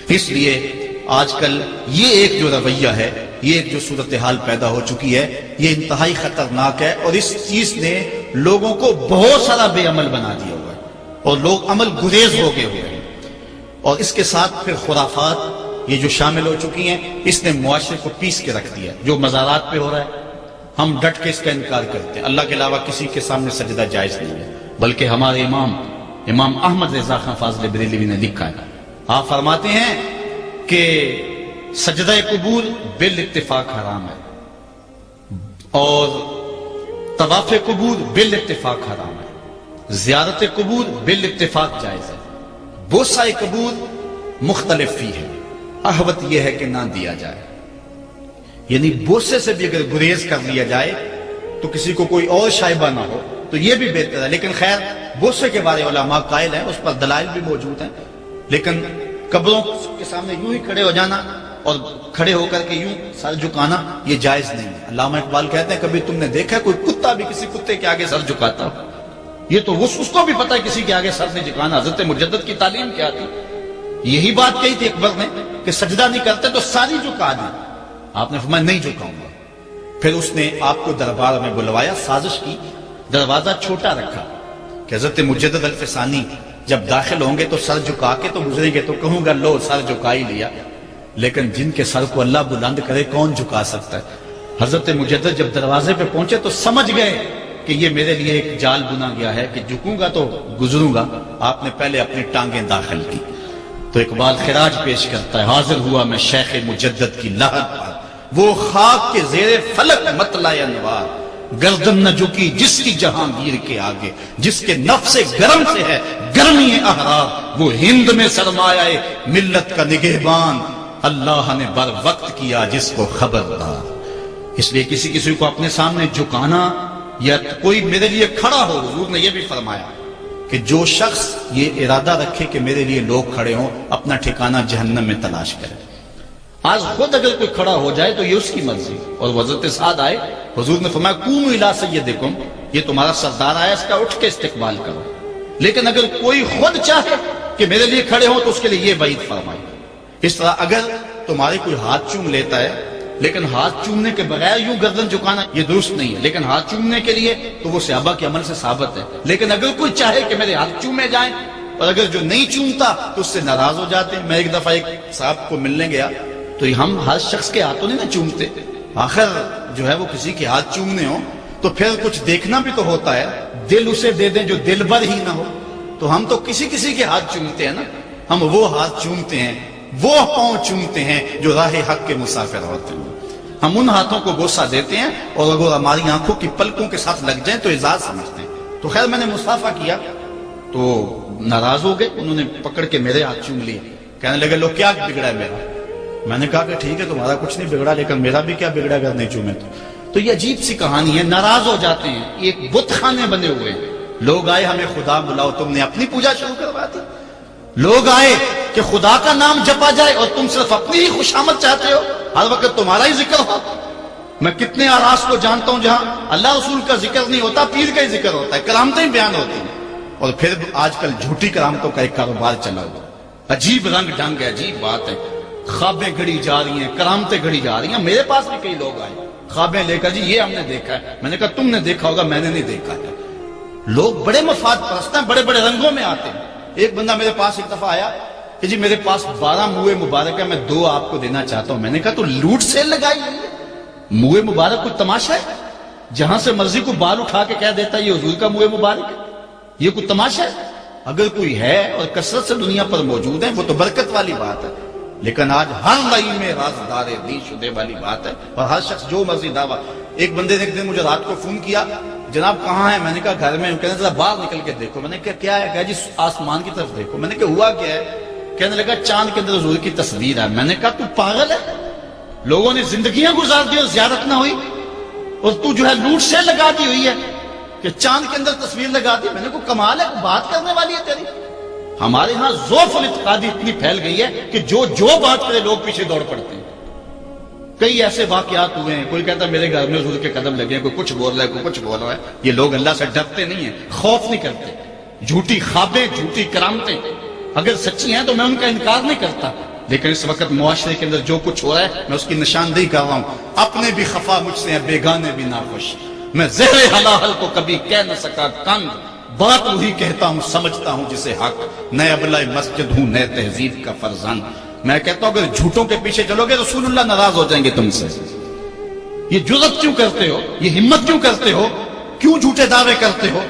اس لیے آج کل یہ ایک جو رویہ ہے، یہ ایک جو صورتحال پیدا ہو چکی ہے، یہ انتہائی خطرناک ہے، اور اس چیز نے لوگوں کو بہت سارا بے عمل بنا دیا ہوا ہے، اور لوگ عمل گریز ہو گئے ہوئے ہیں، اور اس کے ساتھ پھر خرافات یہ جو شامل ہو چکی ہیں، اس نے معاشرے کو پیس کے رکھ دیا۔ جو مزارات پہ ہو رہا ہے ہم ڈٹ کے اس کا انکار کرتے ہیں، اللہ کے علاوہ کسی کے سامنے سجدہ جائز نہیں ہے، بلکہ ہمارے امام احمد رضا خان فاضل بریلوی نے لکھا ہے، آپ فرماتے ہیں کہ سجدہ قبور بالاتفاق حرام ہے، اور طواف قبور بالاتفاق حرام ہے، زیارت قبور بالاتفاق جائز ہے، بوسہ قبور مختلف فی ہے، احوط یہ ہے کہ نہ دیا جائے، یعنی بوسے سے بھی اگر گریز کر لیا جائے تو کسی کو کوئی اور شائبہ نہ ہو تو یہ بھی بہتر ہے۔ لیکن خیر بوسے کے بارے علماء قائل ہیں، اس پر دلائل بھی موجود ہیں، لیکن قبروں کے سامنے یوں ہی کھڑے ہو جانا اور کھڑے ہو کر کے یوں سر جھکانا یہ جائز نہیں ہے۔ علامہ اقبال کہتے ہیں کبھی تم نے دیکھا کوئی کتا بھی کسی کتے کے آگے سر جھکاتا ہو؟ یہ تو اس کو بھی پتہ ہے کسی کے آگے سر نہیں جھکانا، حضرت مجدد کی تعلیم کیا تھی؟ یہی بات کہی تھی اکبر نے کہ سجدہ نہیں کرتے تو ساری جھکا دیں، آپ نے فرمایا نہیں جھکاؤں گا۔ پھر اس نے آپ کو دربار میں بلوایا، سازش کی، دروازہ چھوٹا رکھا کہ حضرت مجدد الفسانی جب داخل ہوں گے تو سر جھکا کے تو گزریں گے تو کہوں گا لو سر جھکا ہی لیا، لیکن جن کے سر کو اللہ بلند کرے کون جھکا سکتا ہے؟ حضرت مجدد جب دروازے پہ پہنچے تو سمجھ گئے کہ یہ میرے لیے ایک جال بنا گیا ہے کہ جھکوں گا تو گزروں گا۔ آپ نے پہلے اپنی ٹانگیں داخل کی تو اقبال خراج پیش کرتا ہے، حاضر ہوا میں شیخ مجدد کی لحد پر، وہ خاک کے زیر فلک مطلع انوار، گردن نہ جھکی جس کی جہانگیر کے آگے، جس کے نفس گرم سے ہے گرمی احرار، وہ ہند میں سرمایہ ملت کا نگہبان، اللہ نے بر وقت کیا جس کو خبردار۔ اس لیے کسی کو اپنے سامنے جھکانا یا کوئی میرے لیے کھڑا ہو، حضور نے یہ بھی فرمایا کہ جو شخص یہ ارادہ رکھے کہ میرے لیے لوگ کھڑے ہوں اپنا ٹھکانہ جہنم میں تلاش کرے۔ آج خود اگر کوئی کھڑا ہو جائے تو یہ اس کی مرضی، اور حضرت سعد آئے، حضور نے فرمایا قوموا الی سیدکم، یہ تمہارا سردار آیا، اس کا اٹھ کے استقبال کرو۔ لیکن اگر کوئی خود چاہے کہ میرے لیے کھڑے ہوں تو اس کے لیے یہ وعید فرمائی۔ اس طرح اگر تمہارے کوئی ہاتھ چوم لیتا ہے لیکن ہاتھ چومنے کے بغیر یوں گردن جھکانا یہ درست نہیں ہے، لیکن ہاتھ چومنے کے لیے تو وہ صحابہ کے عمل سے ثابت ہے۔ لیکن اگر کوئی چاہے کہ میرے ہاتھ چومے جائیں اور اگر جو نہیں چومتا تو اس سے ناراض ہو جاتے ہیں۔ میں ایک دفعہ ایک صاحب کو ملنے گیا تو ہم ہر شخص کے ہاتھوں نہیں نہ چومتے، آخر جو ہے وہ کسی کے ہاتھ چومنے ہوں تو پھر کچھ دیکھنا بھی تو ہوتا ہے، دل اسے دے دیں جو دل بھر ہی نہ ہو، تو ہم تو کسی کے ہاتھ چومتے ہیں نا، ہم وہ ہاتھ چومتے ہیں، وہ پاؤں چومتے ہیں جو راہ حق کے مسافر ہوتے ہیں، ہم ان ہاتھوں کو بوسہ دیتے ہیں، اور اگر ہماری آنکھوں کی پلکوں کے ساتھ لگ جائیں تو اعزاز سمجھتے ہیں۔ تو خیر میں نے مصافحہ کیا تو ناراض ہو گئے، انہوں نے پکڑ کے میرے ہاتھ چوم لیے، کہنے لگے لو کیا بگڑا ہے میرا؟ میں نے کہا کہ ٹھیک ہے تمہارا کچھ نہیں بگڑا لیکن میرا بھی کیا بگڑا اگر نہیں چومے تو یہ عجیب سی کہانی ہے، ناراض ہو جاتے ہیں۔ ایک بت خانے بنے ہوئے ہیں، لوگ آئے ہمیں خدا بلاؤ، تم نے اپنی پوجا شروع کروا دی۔ لوگ آئے کہ خدا کا نام جپا جائے اور تم صرف اپنی ہی خوشامد چاہتے ہو، ہر وقت تمہارا ہی ذکر ہو۔ میں کتنے آراس کو جانتا ہوں جہاں اللہ رسول کا ذکر نہیں ہوتا، پیر کا ہی ذکر ہوتا ہے، کرامتیں بیان ہوتی ہیں، اور پھر آج کل جھوٹی کرامتوں کا ایک کاروبار چلا ہوا، عجیب رنگ ڈھنگ ہے، عجیب بات ہے، خوابیں گھڑی جا رہی ہیں، کرامتیں گھڑی جا رہی ہیں۔ میرے پاس بھی کئی لوگ آئے خوابیں لے کر، جی یہ ہم نے دیکھا ہے، میں نے کہا تم نے دیکھا ہوگا، میں نے نہیں دیکھا ہے۔ لوگ بڑے مفاد پرست ہیں، بڑے بڑے رنگوں میں آتے ہیں۔ ایک بندہ میرے پاس ایک دفعہ آیا کہ جی میرے پاس 12 موئے مبارک ہے، میں 2 آپ کو دینا چاہتا ہوں۔ میں نے کہا تو لوٹ سیل لگائی ہے، موئے مبارک کوئی تماشا ہے؟ جہاں سے مرضی کو بال اٹھا کے کہہ دیتا ہے یہ حضور کا موئے مبارک ہے، یہ کوئی تماشا ہے؟ اگر کوئی ہے اور کثرت سے دنیا پر موجود ہے وہ تو برکت والی بات ہے، لیکن آج ہر لائی میں رازدار دین شدے والی بات ہے، اور ہر شخص جو مرضی دعویٰ۔ ایک بندے نے ایک دن مجھے رات کو فون کیا، جناب کہاں ہے؟ میں نے کہا گھر میں ہوں۔ کہنے ذرا باہر نکل کے دیکھو۔ میں نے کہا کیا ہے؟ کہا جی آسمان کی طرف دیکھو۔ میں نے کہا ہوا کیا ہے؟ کہنے لگا چاند کے اندر حضور کی تصویر ہے۔ میں نے کہا تو پاگل ہے، لوگوں نے زندگیاں گزار دی اور زیارت نہ ہوئی، اور تو جو ہے لوٹ سے لگا دی ہوئی ہے کہ چاند کے اندر تصویر لگا دی۔ میں نے کہا کمال ہے، بات کرنے والی ہے تیری۔ ہمارے ہاں ذوف الاعتقادی اتنی پھیل گئی ہے کہ جو بات کرے لوگ پیچھے دوڑ پڑتے ہیں۔ کئی ایسے واقعات ہوئے ہیں، کوئی کہتا ہے میرے گھر میں حضور کے قدم لگے ہیں، کوئی کچھ بول رہا ہے، کوئی کچھ بول رہا ہے۔ یہ لوگ اللہ سے ڈرتے نہیں ہیں، خوف نہیں کرتے۔ جھوٹی خوابیں، جھوٹی کرامتیں اگر سچی ہیں تو میں ان کا انکار نہیں کرتا، لیکن اس وقت معاشرے کے اندر جو کچھ ہو رہا ہے میں اس کی نشاندہی کر رہا ہوں. اپنے بھی خفا مجھ سے ہیں، بیگانے بھی ناخوش. میں زہر حلال کو کبھی کہہ نہ سکا کند، بات وہی کہتا ہوں سمجھتا ہوں جسے حق. نئے ابلۂ مسجد ہوں، نئے تہذیب کا فرزند. میں کہتا ہوں اگر جھوٹوں کے پیچھے چلو گے رسول اللہ ناراض ہو جائیں گے تم سے. یہ جرأت کیوں کرتے ہو؟ یہ ہمت کیوں کرتے ہو؟ کیوں جھوٹے دعوے کرتے ہو؟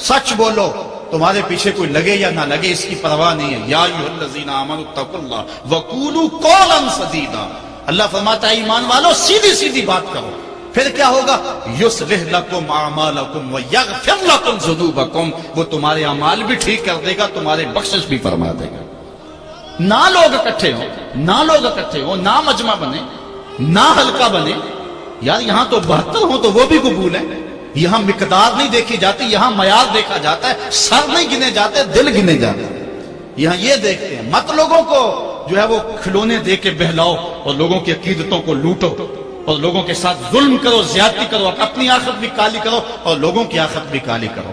سچ بولو، تمہارے پیچھے کوئی لگے یا نہ لگے اس کی پرواہ نہیں ہے. یا ایھا الذین آمنوا اتقوا اللہ وقولوا قولا سدیدا. اللہ فرماتا ہے ایمان والو سیدھی سیدھی بات کرو. پھر کیا ہوگا؟ یصلح لکم اعمالکم ویغفر لکم ذنوبکم. وہ تمہارے اعمال بھی ٹھیک کر دے گا، تمہارے بخشش بھی فرما دے گا. نہ لوگ اکٹھے ہوں، نہ مجمع بنے، نہ حلقہ بنے. یار یہاں تو 72 ہوں تو وہ بھی قبول ہے. یہاں مقدار نہیں دیکھی جاتی، یہاں معیار دیکھا جاتا ہے. سر نہیں گنے جاتے، دل گنے جاتے ہیں. یہاں یہ دیکھتے ہیں. مت لوگوں کو جو ہے وہ کھلونے دے کے بہلاؤ اور لوگوں کی عقیدتوں کو لوٹو اور لوگوں کے ساتھ ظلم کرو، زیادتی کرو، اپنی آخرت بھی کالی کرو اور لوگوں کی آخرت بھی کالی کرو.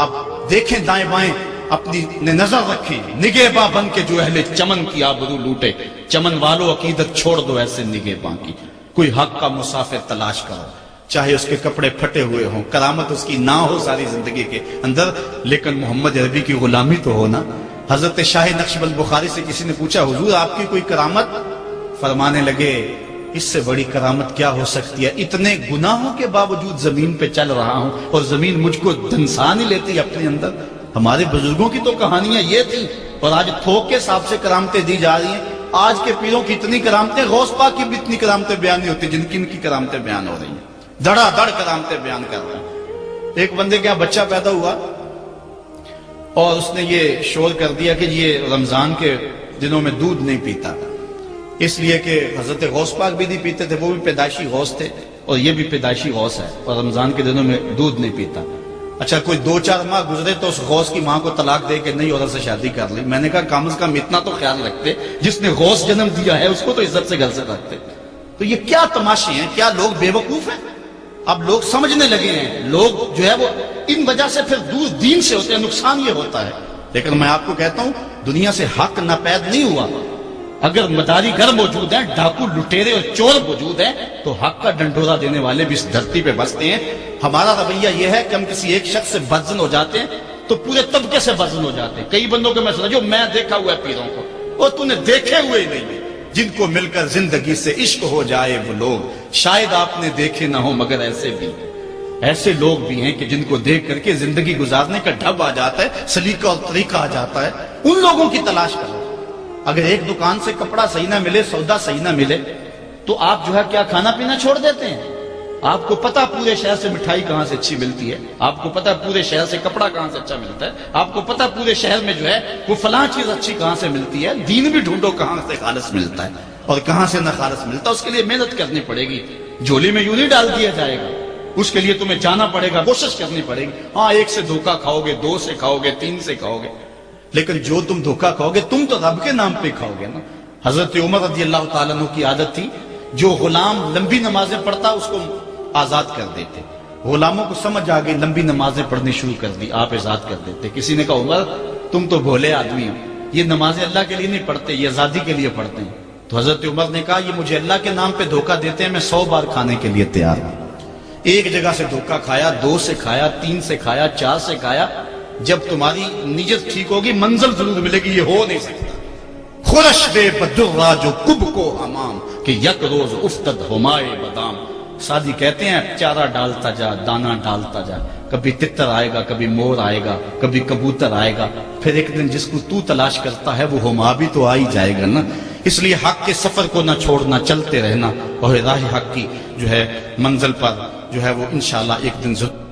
آپ دیکھیں دائیں بائیں، اپنی نظر رکھیں. نگہباں بن کے جو اہل چمن کی آبرو لوٹے. چمن والو عقیدت چھوڑ دو ایسے نگہباں کی. کوئی حق کا مسافر تلاش کرو، چاہے اس کے کپڑے پھٹے ہوئے ہوں، کرامت اس کی نہ ہو ساری زندگی کے اندر، لیکن محمد عربی کی غلامی تو ہو نا. حضرت شاہ نقشبند بخاری سے کسی نے پوچھا حضور آپ کی کوئی کرامت؟ فرمانے لگے اس سے بڑی کرامت کیا ہو سکتی ہے؟ اتنے گناہوں کے باوجود زمین پہ چل رہا ہوں اور زمین مجھ کو دھنسا نہیں لیتی اپنے اندر. ہمارے بزرگوں کی تو کہانیاں یہ تھی اور آج تھوک کے حساب سے کرامتیں دی جا رہی ہیں. آج کے پیروں کی اتنی کرامتیں، غوث پاک کی بھی اتنی کرامتیں بیان نہیں ہوتی جن کی ان کی کرامتیں بیان ہو رہی ہیں. دڑا دڑ کرامتیں بیان کر رہے ہیں. ایک بندے کے یہاں بچہ پیدا ہوا اور اس نے یہ شور کر دیا کہ یہ رمضان کے دنوں میں دودھ نہیں پیتا، اس لیے کہ حضرت غوث پاک بھی نہیں پیتے تھے، وہ بھی پیدائشی غوث تھے اور یہ بھی پیدائشی غوث ہے اور رمضان کے دنوں میں دودھ نہیں پیتا. اچھا کوئی 2-4 ماہ گزرے تو اس غوث کی ماں کو طلاق دے کے نئی عورت سے شادی کر لی. میں نے کہا کم از کم اتنا تو خیال رکھتے، جس نے غوث جنم دیا ہے اس کو تو عزت سے گھر سے رکھتے. تو یہ کیا تماشے ہیں؟ کیا لوگ بے وقوف ہیں؟ اب لوگ سمجھنے لگے ہیں. لوگ جو ہے وہ ان وجہ سے پھر دور دین سے ہوتے ہیں. نقصان یہ ہوتا ہے. لیکن میں آپ کو کہتا ہوں دنیا سے حق ناپید نہیں ہوا. اگر مداری گر موجود ہیں، ڈاکو لٹیرے اور چور موجود ہیں تو حق کا ڈنڈورا دینے والے بھی اس دھرتی پہ بستے ہیں. ہمارا رویہ یہ ہے کہ ہم کسی ایک شخص سے بدزن ہو جاتے ہیں تو پورے طبقے سے بدزن ہو جاتے ہیں. کئی بندوں کو میں سمجھو میں دیکھا ہوا ہے پیروں کو، اور تو نے دیکھے ہوئے نہیں ہیں جن کو مل کر زندگی سے عشق ہو جائے وہ لوگ. شاید آپ نے دیکھے نہ ہو مگر ایسے لوگ بھی ہیں کہ جن کو دیکھ کر کے زندگی گزارنے کا ڈھب آ جاتا ہے، سلیقہ اور طریقہ آ جاتا ہے. ان لوگوں کی تلاش کرو. اگر ایک دکان سے کپڑا صحیح نہ ملے، سودا صحیح نہ ملے تو آپ جو ہے کیا کھانا پینا چھوڑ دیتے ہیں؟ آپ کو پتا پورے شہر سے مٹھائی کہاں سے اچھی ملتی ہے، آپ کو پتا پورے شہر سے کپڑا کہاں سے اچھا ملتا ہے، آپ کو پتا پورے شہر میں جو ہے وہ فلاں چیز اچھی کہاں سے ملتی ہے. دین بھی ڈھونڈو کہاں سے خالص ملتا ہے اور کہاں سے نہ خالص ملتا. اس کے لیے محنت کرنی پڑے گی. جھولی میں یوں نہیں ڈال دیا جائے گا. اس کے لیے تمہیں جانا پڑے گا، کوشش کرنی پڑے گی. ہاں ایک سے دھوکہ کھاؤ گے، 2 سے کھاؤ گے، 3 سے کھاؤ گے، لیکن جو تم دھوکہ کھاؤ گے تم تو رب کے نام پہ کھاؤ گے نا. حضرت عمر رضی اللہ تعالیٰ عنہ کی عادت تھی جو غلام لمبی نمازیں پڑھتا اس کو آزاد کر دیتے. غلاموں کو سمجھ آ گئی لمبی نمازیں پڑھنی شروع کر دی، آپ آزاد کر دیتے. کسی نے کہا عمر تم تو بھولے آدمی ہو، یہ نمازیں اللہ کے لیے نہیں پڑھتے، یہ آزادی کے لیے پڑھتے ہیں. تو حضرت عمر نے کہا یہ مجھے اللہ کے نام پہ دھوکہ دیتے ہیں، میں 100 بار کھانے کے لیے تیار ہوں. ایک جگہ سے دھوکہ کھایا، 2 سے کھایا، 3 سے کھایا، 4 سے کھایا. جب تمہاری نیت ٹھیک ہوگی منزل ضرور ملے گی. یہ ہو نہیں سکتا. خورش بے بدرا جو کب کو امام کہ یک روز افتد ہمائے بدام. سادی کہتے ہیں چارہ ڈالتا جا، دانا ڈالتا جا. کبھی تتر آئے گا، کبھی مور آئے گا، کبھی کبوتر آئے گا. پھر ایک دن جس کو تو تلاش کرتا ہے وہ ہما بھی تو آ ہی جائے گا نا. اس لیے حق کے سفر کو نہ چھوڑنا، چلتے رہنا اور راہ حق کی جو ہے منزل پر جو ہے وہ انشاءاللہ ایک دن ضرور